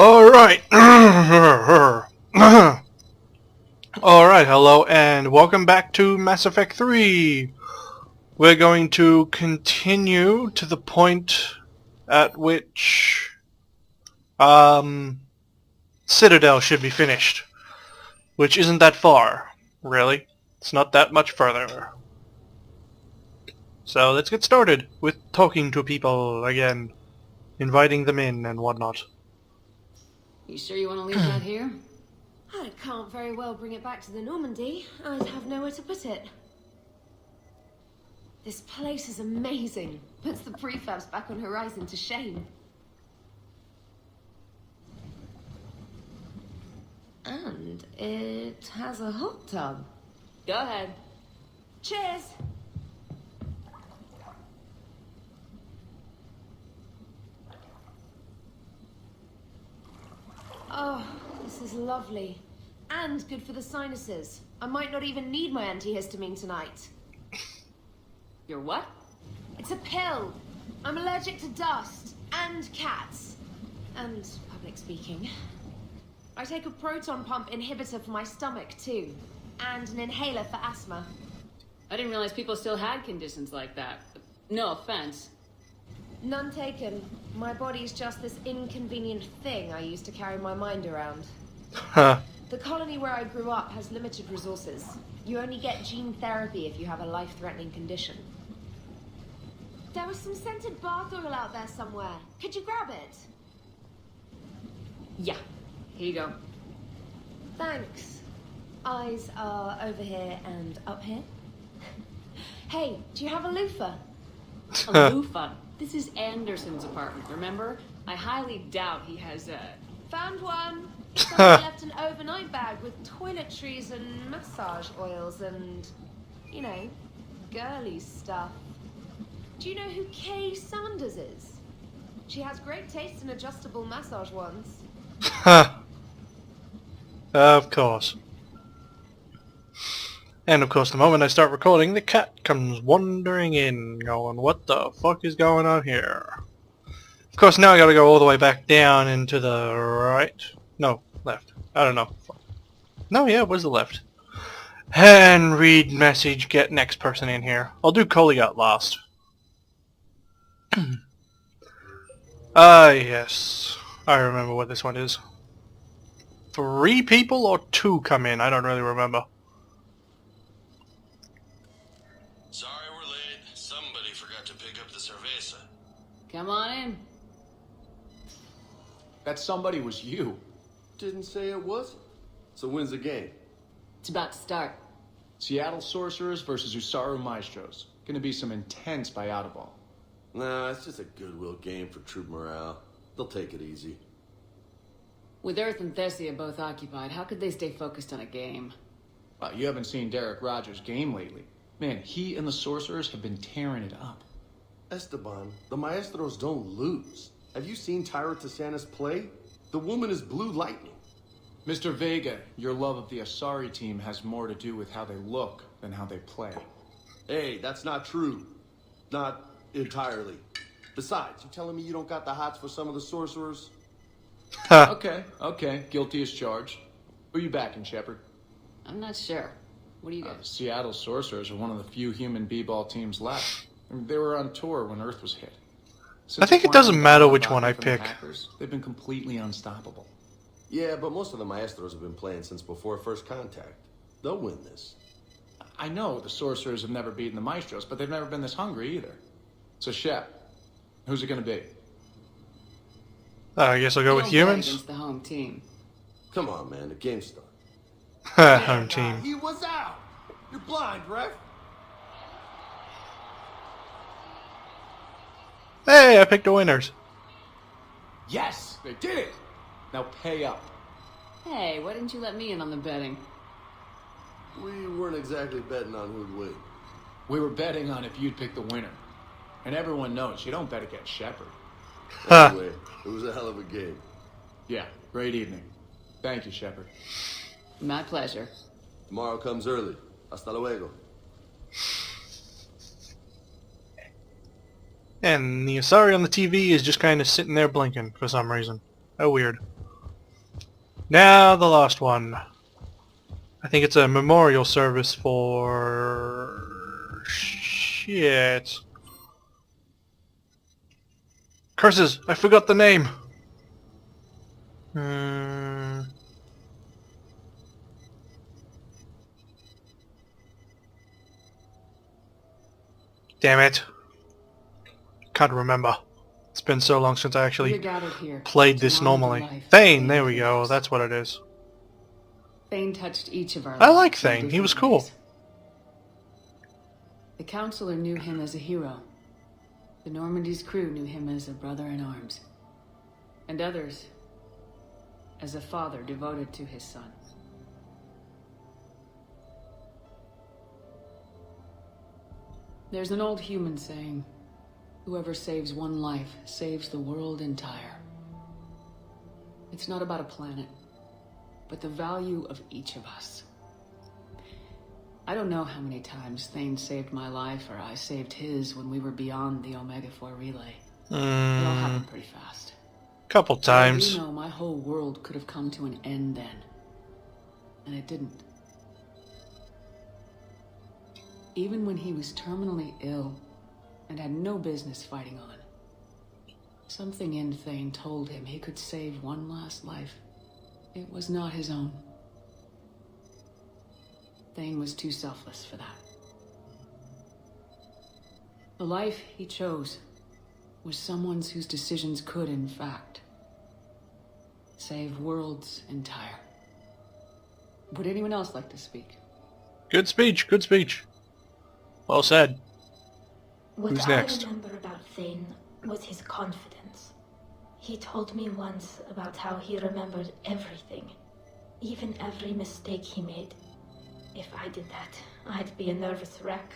Alright. Alright, hello and welcome back to Mass Effect 3. We're going to continue to the point at which Citadel should be finished. Which isn't that far, really. It's not that much further. So let's get started with talking to people again. Inviting them in and whatnot. You sure you want to leave that here? I can't very well bring it back to the Normandy. I'd have nowhere to put it. This place is amazing. Puts the prefabs back on Horizon to shame. And it has a hot tub. Go ahead. Cheers! Oh, this is lovely. And good for the sinuses. I might not even need my antihistamine tonight. You're what? It's a pill. I'm allergic to dust. And cats. And public speaking. I take a proton pump inhibitor for my stomach, too. And an inhaler for asthma. I didn't realize people still had conditions like that. No offense. None taken. My body's just this inconvenient thing I use to carry my mind around. Huh. The colony where I grew up has limited resources. You only get gene therapy if you have a life-threatening condition. There was some scented bath oil out there somewhere. Could you grab it? Yeah. Here you go. Thanks. Eyes are over here and up here. Hey, do you have a loofah? A loofah. This is Anderson's apartment, remember? I highly doubt he has a... Found one. Somebody left an overnight bag with toiletries and massage oils and, you know, girly stuff. Do you know who Kay Sanders is? She has great taste in adjustable massage ones. Of course. And of course, the moment I start recording, the cat comes wandering in, going, what the fuck is going on here? Of course, now I gotta go all the way back down into the right. No, left. I don't know. No, yeah, it was the left. And read message, get next person in here. I'll do Colliot last. Yes. I remember what this one is. 3 people or 2 come in? I don't really remember. Sorry we're late. Somebody forgot to pick up the cerveza. Come on in. That somebody was you. Didn't say it was. So when's the game? It's about to start. Seattle Sorcerers versus Usaru Maestros. Gonna be some intense buyoutaball. Nah, it's just a goodwill game for troop morale. They'll take it easy. With Earth and Thessia both occupied, how could they stay focused on a game? Well, you haven't seen Derek Rogers' game lately. Man, he and the Sorcerers have been tearing it up. Esteban, the Maestros don't lose. Have you seen Tyra Tassanis play? The woman is blue lightning. Mr. Vega, your love of the Asari team has more to do with how they look than how they play. Hey, that's not true. Not entirely. Besides, you telling me you don't got the hots for some of the sorcerers? Okay, guilty as charged. Who are you backing, Shepard? I'm not sure. What do you The guys? Seattle Sorcerers are one of the few human b-ball teams left. They were on tour when Earth was hit. Since I think it acquiring doesn't matter the which one I from the pick. hackers, they've been completely unstoppable. Yeah, but most of the Maestros have been playing since before first contact. They'll win this. I know the Sorcerers have never beaten the Maestros, but they've never been this hungry either. So, Shep, who's it gonna be? I guess I'll go with Home play humans. against the home team. Come on, man. The game's started. Home team. He was out. You're blind, ref. Hey, I picked the winners. Yes, they did it! Now pay up. Hey, why didn't you let me in on the betting? We weren't exactly betting on who'd win. We were betting on if you'd pick the winner. And everyone knows you don't bet against Shepard. Anyway, it was a hell of a game. Yeah, great evening. Thank you, Shepard. My pleasure. Tomorrow comes early. Hasta luego. And the Asari on the TV is just kind of sitting there blinking for some reason. How weird. Now the last one. I think it's a memorial service for... Shit. Curses! I forgot the name! Damn it. Can't remember. It's been so long since I actually played this normally. Thane, there we go. That's what it is. Thane touched each of our I like lives in Thane. He was different cool. ways. The Counselor knew him as a hero. The Normandy's crew knew him as a brother in arms. And others as a father devoted to his son. There's an old human saying, whoever saves one life saves the world entire. It's not about a planet, but the value of each of us. I don't know how many times Thane saved my life or I saved his when we were beyond the Omega-4 relay. It all happened pretty fast. Couple times. I do know my whole world could have come to an end then. And it didn't. Even when he was terminally ill and had no business fighting on, something in Thane told him he could save one last life. It was not his own. Thane was too selfless for that. The life he chose was someone's whose decisions could, in fact, save worlds entire. Would anyone else like to speak? Good speech, good speech. Well said. What Who's I next? remember about Thane was his confidence. He told me once about how he remembered everything, even every mistake he made. If I did that, I'd be a nervous wreck.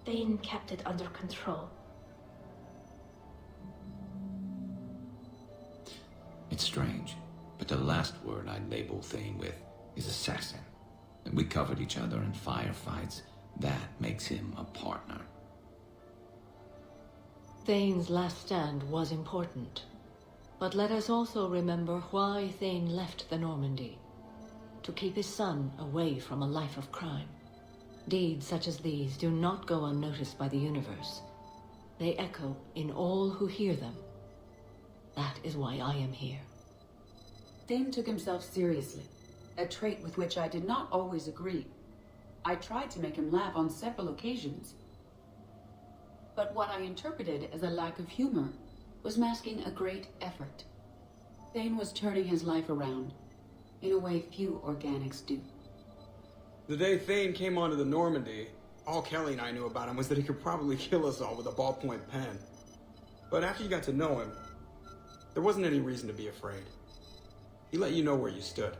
Thane kept it under control. It's strange, but the last word I'd label Thane with is assassin. And we covered each other in firefights. That makes him a partner. Thane's last stand was important. But let us also remember why Thane left the Normandy. To keep his son away from a life of crime. Deeds such as these do not go unnoticed by the universe. They echo in all who hear them. That is why I am here. Thane took himself seriously, a trait with which I did not always agree. I tried to make him laugh on several occasions. But what I interpreted as a lack of humor was masking a great effort. Thane was turning his life around, in a way few organics do. The day Thane came onto the Normandy, all Kelly and I knew about him was that he could probably kill us all with a ballpoint pen. But after you got to know him, there wasn't any reason to be afraid. He let you know where you stood.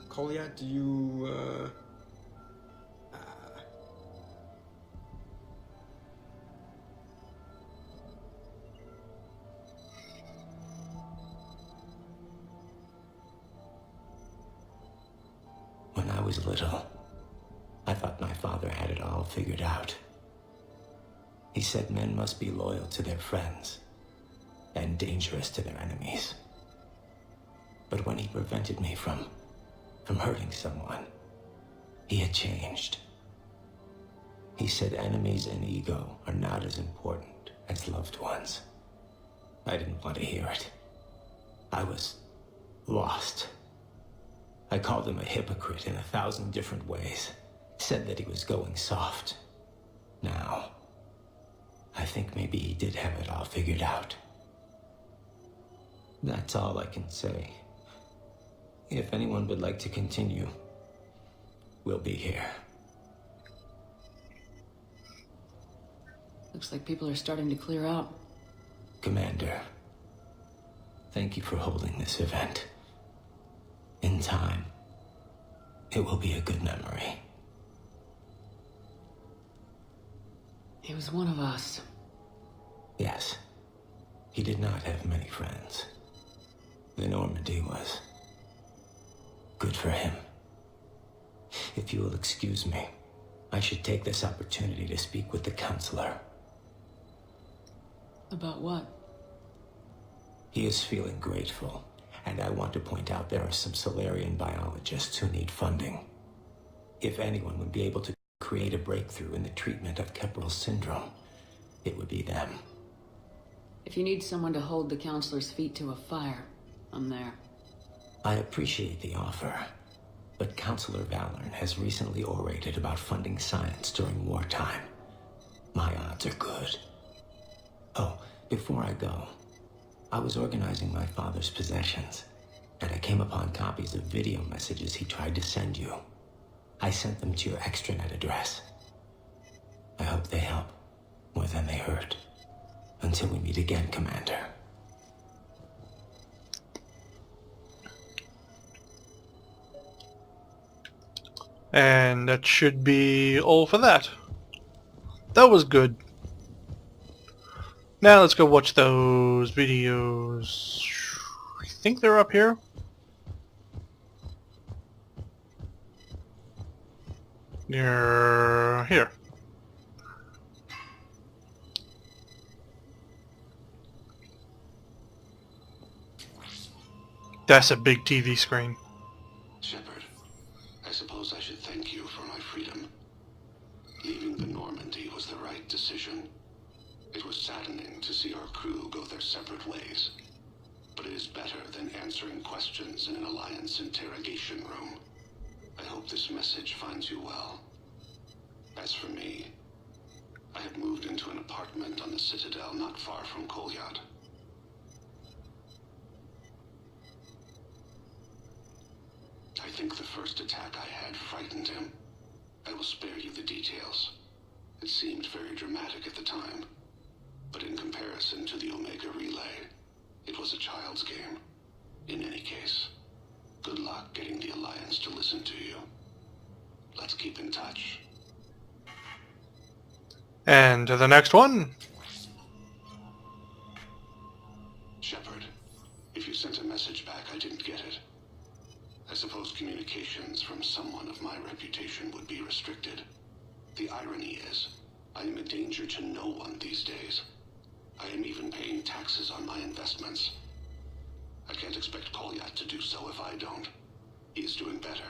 Koliat, do you, When I was little, I thought my father had it all figured out. He said men must be loyal to their friends and dangerous to their enemies. But when he prevented me from hurting someone, he had changed. He said enemies and ego are not as important as loved ones. I didn't want to hear it. I was lost. I called him a hypocrite in 1,000 different ways. Said that he was going soft. Now, I think maybe he did have it all figured out. That's all I can say. If anyone would like to continue, we'll be here. Looks like people are starting to clear out. Commander, thank you for holding this event. In time, it will be a good memory. He was one of us. Yes, he did not have many friends. The Normandy was good for him. If you will excuse me, I should take this opportunity to speak with the counselor. About what? He is feeling grateful And I want to point out there are some Solarian biologists who need funding. If anyone would be able to create a breakthrough in the treatment of Keppel's syndrome, it would be them. If you need someone to hold the counselor's feet to a fire, I'm there. I appreciate the offer, but Counselor Valorn has recently orated about funding science during wartime. My odds are good. Oh, before I go, I was organizing my father's possessions, and I came upon copies of video messages he tried to send you. I sent them to your extranet address. I hope they help more than they hurt. Until we meet again, Commander. And that should be all for that. That was good. Now let's go watch those videos. I think they're up here. They're here. That's a big TV screen. Shepard, I suppose I should thank you for my freedom. Leaving the Normandy was the right decision. It was saddening to see our crew go their separate ways. But it is better than answering questions in an Alliance interrogation room. I hope this message finds you well. As for me, I have moved into an apartment on the Citadel not far from Kolyat. I think the first attack I had frightened him. I will spare you the details. It seemed very dramatic at the time, but in comparison to the Omega Relay, it was a child's game. In any case, good luck getting the Alliance to listen to you. Let's keep in touch. And to the next one. Shepard, if you sent a message back, I didn't get it. I suppose communications from someone of my reputation would be restricted. The irony is, I am a danger to no one these days. I am even paying taxes on my investments. I can't expect Kolyat to do so if I don't. He is doing better.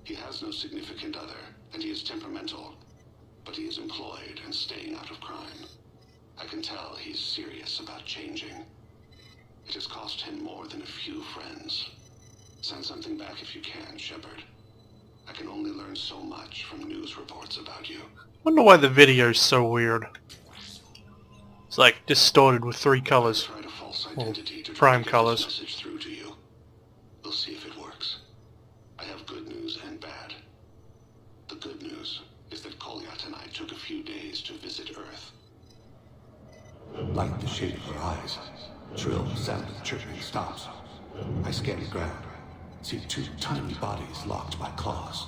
He has no significant other, and he is temperamental, but he is employed and staying out of crime. I can tell he's serious about changing. It has cost him more than a few friends. Send something back if you can, Shepard. I can only learn so much from news reports about you. Wonder why the video's so weird. It's like distorted with 3 colors. Tried a false Well, identity to prime get colors. this message through to you. We'll see if it works. I have good news and bad. The good news is that Kolyat and I took a few days to visit Earth. Like the shape of her eyes, shrill sound of chirping stops. I scan the ground, see 2 tiny bodies locked by claws.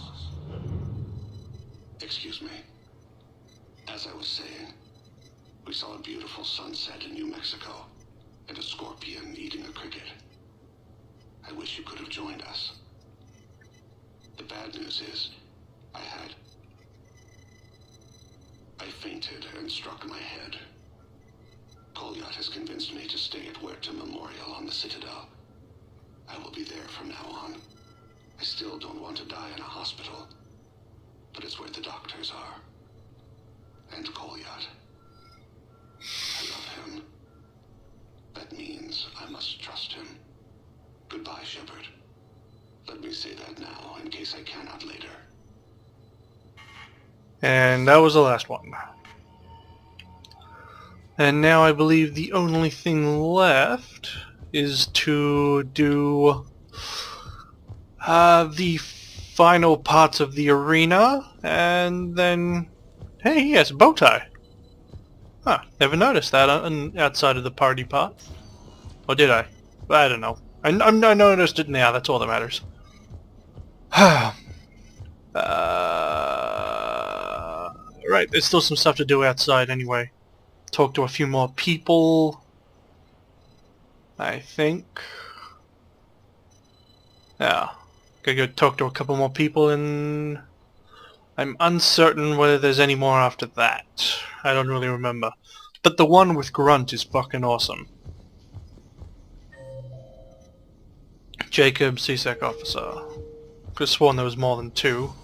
Excuse me. As I was saying, we saw a beautiful sunset in New Mexico, and a scorpion eating a cricket. I wish you could have joined us. The bad news is, I fainted and struck my head. Kolyat has convinced me to stay at Huerta Memorial on the Citadel. I will be there from now on. I still don't want to die in a hospital, but it's where the doctors are. And Kolyat. I love him. That means I must trust him. Goodbye, Shepard. Let me say that now, in case I cannot later. And that was the last one. And now I believe the only thing left is to do the final parts of the arena, and then, hey, yes, bow tie. Huh, never noticed that outside of the party part. Or did I? I don't know. I noticed it now, that's all that matters. Right, there's still some stuff to do outside anyway. Talk to a few more people, I think. Yeah, gotta go talk to a couple more people, and I'm uncertain whether there's any more after that. I don't really remember. But the one with Grunt is fucking awesome. Jacob, CSEC officer. Could have sworn there was more than two.